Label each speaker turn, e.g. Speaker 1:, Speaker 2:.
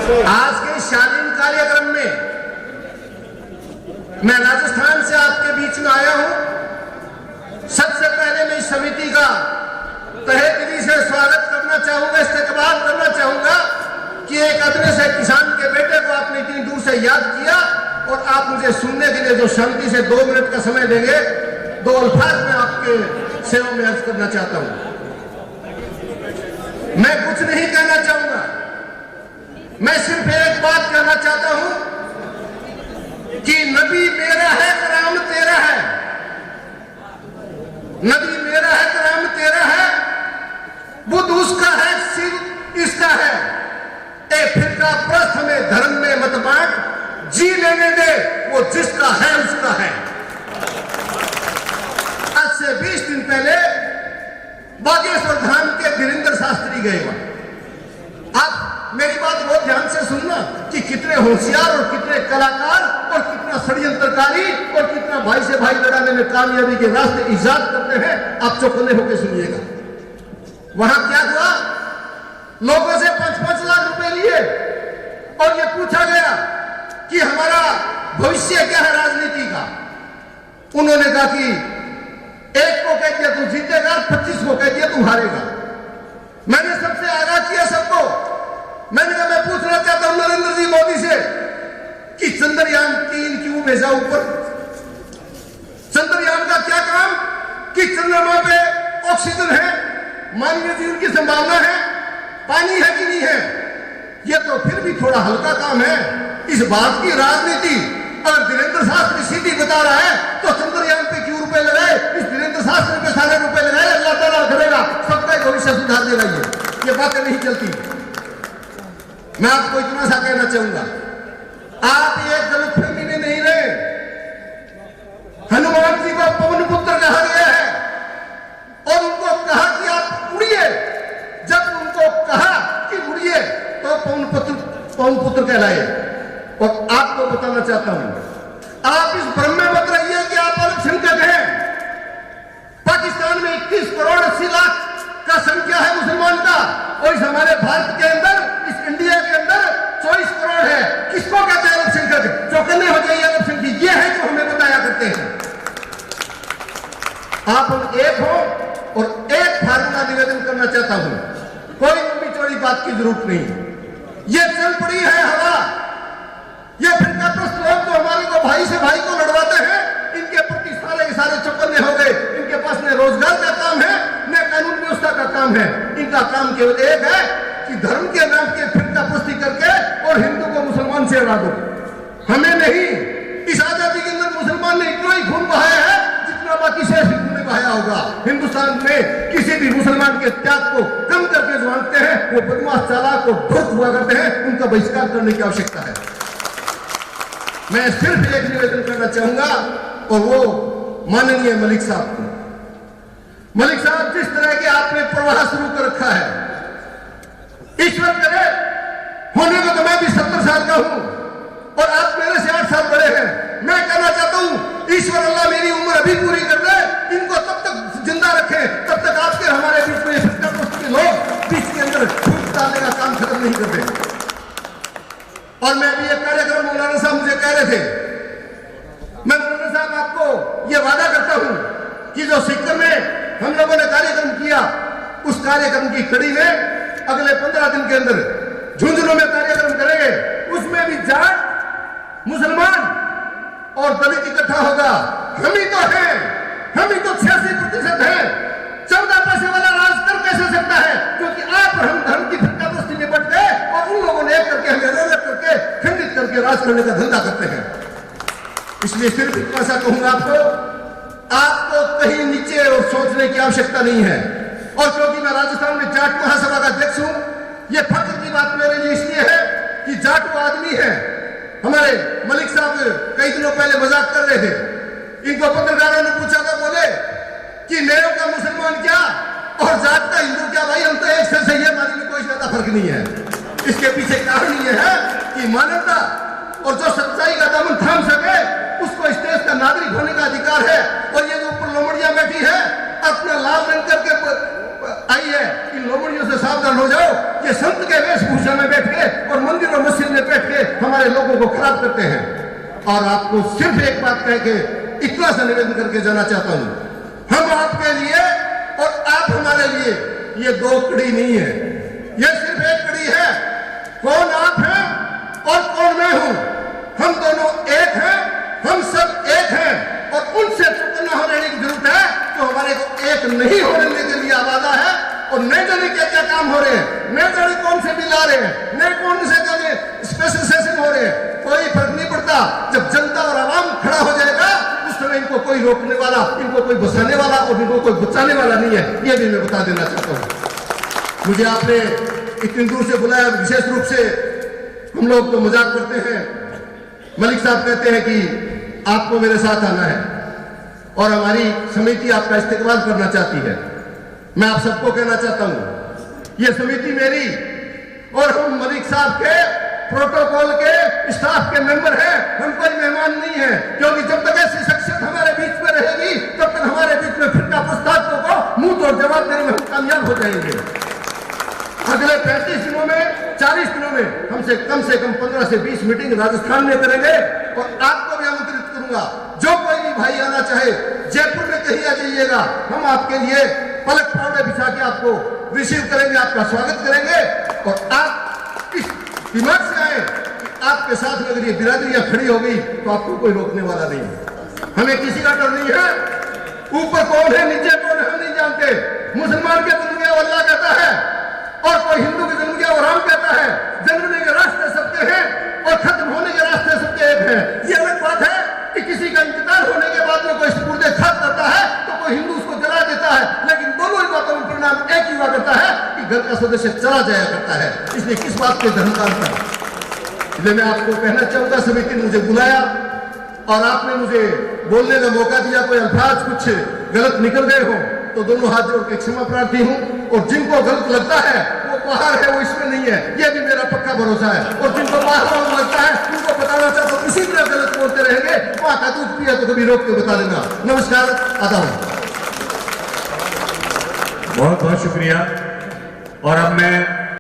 Speaker 1: आज के शालीन कार्यक्रम में मैं राजस्थान से आपके बीच में आया हूं। सबसे पहले मैं इस समिति का तहे दिली से स्वागत करना चाहूंगा, इस्तेकबाल करना चाहूंगा कि एक अदने से किसान के बेटे को आपने इतनी दूर से याद किया और आप मुझे सुनने के लिए जो शांति से 2 मिनट का समय देंगे, 2 अल्फाज में आपके सेवा में अर्ज करना चाहता हूं। मैं कुछ नहीं कहना चाहूंगा, मैं सिर्फ एक बात कहना चाहता हूं कि नबी मेरा है, कलाम तेरा है। नबी मेरा है, कलाम तेरा है। बुद्ध उसका है, सिर इसका है। ए फिरका प्रस्त हमें धर्म में मत बांट, जी लेने दे, वो जिसका है उसका है। आज से 20 दिन पहले बागेश्वर धाम के धीरेन्द्र शास्त्री गए वहां। आप मेरी बात बहुत ध्यान से सुनना कि कितने होशियार और कितने कलाकार और कितना षड्यंत्रकारी और कितना भाई से भाई लड़ाने में कामयाबी के रास्ते इजाद करते हैं। आप चौकन्ने होकर सुनिएगा। वहां क्या हुआ, लोगों से 5-5 लाख रुपए लिए और ये पूछा गया कि हमारा भविष्य क्या है राजनीति का। उन्होंने कहा कि एक को कह दिया तू जीतेगा, 25 को कह दिया तू हारेगा। मैंने सबसे आगाह किया सबको, मैंने कहा मैं पूछना चाहता हूं नरेंद्र जी मोदी से कि चंद्रयान 3 क्यों भेजा ऊपर। चंद्रयान का क्या काम कि चंद्रमा पे ऑक्सीजन है, मानवीय जीवन की संभावना है, पानी है कि नहीं है। यह तो फिर भी थोड़ा हल्का काम है। इस बात की राजनीति अगर धीरेन्द्र शास्त्री सीधी बता रहा है तो चंद्रयान पे क्यों रुपए लगाए, इस धीरेन्द्र शास्त्री पे सारे रुपए लगाए, अल्लाह ताला करेगा, सबका भविष्य सुधार देगा। ये बातें नहीं चलती। मैं आपको इतना सा कहना चाहूंगा, आप ये गलतफहमी में नहीं रहे। हनुमान जी को पवन पुत्र कहा गया है और उनको कहा कि आप उड़िए। जब उनको कहा कि उड़िए तो पवन पुत्र कहलाए। और आपको बताना चाहता हूं, आप इस भ्रम में मत रहिए कि आप अल्पसंख्यक हैं। पाकिस्तान में 21 करोड़ 80 लाख का संख्या है मुसलमान का, और इस हमारे भारत के अंदर, इस इंडिया के अंदर 24 करोड़ है। किसको कहते हैं अल्पसंख्यक? चौकन्ने हो जाइए, अल्पसंख्यक ये है जो हमें बताया करते हैं। आप हम एक हो और एक फार्मूला निवेदन करना चाहता हूं, कोई लंबी चौड़ी बात की जरूरत नहीं। ये चल पड़ी है हवा, ये फिरकाप्रस्त लोग जो हमारे को भाई से भाई को लड़वाते हैं, इनके प्रति सारे के सारे चौकन्ने हो गए। इनके पास न रोजगार का काम है, न कानून व्यवस्था का काम है। इनका काम केवल एक है कि धर्म के नाम के फिरकाप्रस्ती करके और हिंदू को मुसलमान से हरा दो। हमें नहीं। इस आजादी के अंदर मुसलमान ने इतना ही खून बहाया है जितना बाकी शेष हिंदू ने बहाया होगा। हिंदुस्तान में किसी भी मुसलमान के त्याग को कम करके जो आंकते हैं वो बदमाश चालाक और धूर्त हुआ करते हैं, उनका बहिष्कार करने की आवश्यकता है। मैं सिर्फ एक निवेदन करना चाहूंगा और वो माननीय मलिक साहब को। मलिक साहब, जिस तरह के आपने प्रवाह शुरू कर रखा है, ईश्वर करे होने को तो मैं भी 70 साल का हूं और आप मेरे से 8 साल बड़े हैं। मैं कहना चाहता हूं ईश्वर अल्लाह मेरी उम्र अभी पूरी कर दे, इनको तब तक जिंदा रखे, तब तक आपके हमारे बीच में फिरकाप्रस्त लोग बीच के अंदर फूट डालने का काम खत्म नहीं करते। और मैं अभी एक कार्यक्रम मौलाना साहब मुझे कह रहे थे, मैं मौलाना साहब आपको यह वादा करता हूं कि जो सिक्कर में हम लोगों ने कार्यक्रम किया, उस कार्यक्रम की कड़ी में अगले 15 दिन के अंदर झुंझुनू में कार्यक्रम करेंगे। उसमें भी जाट, मुसलमान और दलित इकट्ठा होगा। हम ही तो हैं, हम ही तो 86% हैं। 14 पैसे वाला राज कर कैसे सकता है? क्योंकि आप और हम धर्म की फिरकाप्रस्ती में निपट गए और उन लोगों ने एक करके हमें अलग करके खंडित करके राज करने का धंधा करते हैं। इसलिए सिर्फ इतना सा कहूंगा आपको कहीं नीचे और सोचने की आवश्यकता नहीं है। और क्योंकि मैं राजस्थान में जाट महासभा का अध्यक्ष हूं, यह फख्र की बात मेरे लिए इसलिए है कि जाट वो आदमी है। हमारे मलिक साहब कई दिनों पहले मजाक कर रहे थे, इनको पत्रकारों ने पूछा था, बोले कि मेरे का मुसलमान क्या और जाट का हिंदू क्या? भाई हम तो एक से सही है, हमारे में कोई ज्यादा फर्क नहीं है। इसके पीछे कारण यह है कि मानवता और जो सच्चाई का दामन थाम सके उसको इस देश का नागरिक होने का अधिकार है। और ये जो ऊपर लोमड़ियां बैठी है, अपना लाभ रंग करके आई है, इन लोमड़ियों से सावधान हो जाओ। ये संत के वेशभूषा में बैठ के और मंदिर और मस्जिद हमारे लोगों को खराब करते हैं। और आपको सिर्फ एक बात कह के इतना सा निवेदन करके जाना चाहता हूं, हम आपके लिए और आप हमारे लिए ये दो कड़ी नहीं है, ये सिर्फ एक कड़ी है। कौन आप हैं और कौन मैं हूं, हम दोनों एक हैं, हम सब एक हैं। और उनसे चुकना होने की जरूरत है जो हमारे को एक नहीं होने के लिए आवादा है। और नहीं जाने क्या क्या काम हो रहे हैं, नहीं जाने कौन से बिल आ रहे हैं, नहीं कौन से जाने स्पेशल सेशन हो रहे हैं, कोई फर्क नहीं पड़ता। जब जनता और आवाम खड़ा हो जाएगा उस समय इनको कोई रोकने वाला, इनको कोई बचाने वाला और इनको कोई बचाने वाला नहीं है। ये भी मैं बता देना चाहता हूं। मुझे आपने इतनी दूर से बुलाया, विशेष रूप से हम लोग तो मजाक करते हैं, मलिक साहब कहते हैं कि आपको मेरे साथ आना है और हमारी समिति आपका इस्तेकबाल करना चाहती है। मैं आप सबको कहना चाहता हूं ये समिति मेरी और हम मलिक साहब के प्रोटोकॉल के स्टाफ के मेंबर हैं, हम कोई मेहमान नहीं है। क्योंकि जब तक ऐसी शख्सियत हमारे बीच में रहेगी तब तक हमारे बीच में फिरका प्रस्तावकों को मुंह तोड़ जवाब देने में हम कामयाब हो जाएंगे। अगले 35 दिनों में, 40 दिनों में हम से कम 15 से 20 मीटिंग राजस्थान में करेंगे। और आपको भी आमंत्रित करूंगा, जो कोई भी भाई आना चाहे जयपुर में कहीं आ जाइएगा, हम आपके लिए पलक पावड़े बिछा के आपको रिसीव करेंगे, आपका स्वागत करेंगे। और आप इस दिमाग से आए कि आपके साथ में अगर ये बिरादरियां खड़ी हो गई तो आपको कोई रोकने वाला नहीं है। हमें किसी का डर नहीं है। ऊपर कौन है नीचे कौन है हम नहीं जानते। मुसलमान के जन्म गया अल्लाह कहता है और कोई हिंदू के जन्म गया और राम कहता है। जन्मने के रास्ते सबके हैं और खत्म होने के रास्ते सबके एक हैं। ये अलग बात है कि किसी का इंतजार होने के बाद में कोई मुर्दे खत करता है तो कोई हिंदू उसको जला देता है, लेकिन दोनों ही बातों में परिणाम एक ही हुआ करता है कि घर का सदस्य चला जाया करता है। इसलिए किस बात के धर्म का अंतर। इसलिए मैं आपको कहना चाहूंगा, समिति ने मुझे बुलाया और आपने मुझे बोलने का मौका दिया। कोई अल्फाज कुछ गलत निकल गए हो तो दोनों हाथ जोड़ के क्षमा प्रार्थी हूं। और जिनको गलत लगता है वो बाहर है, वो इसमें नहीं है, ये भी मेरा पक्का भरोसा है। और जिनको बाहर लगता है उनको बताना चाहता हूं इसी तरह गलत बोलते रहेंगे, वहां का दूध पिया तो कभी रोक के बता देना। नमस्कार, आदाब।
Speaker 2: बहुत बहुत शुक्रिया। और अब मैं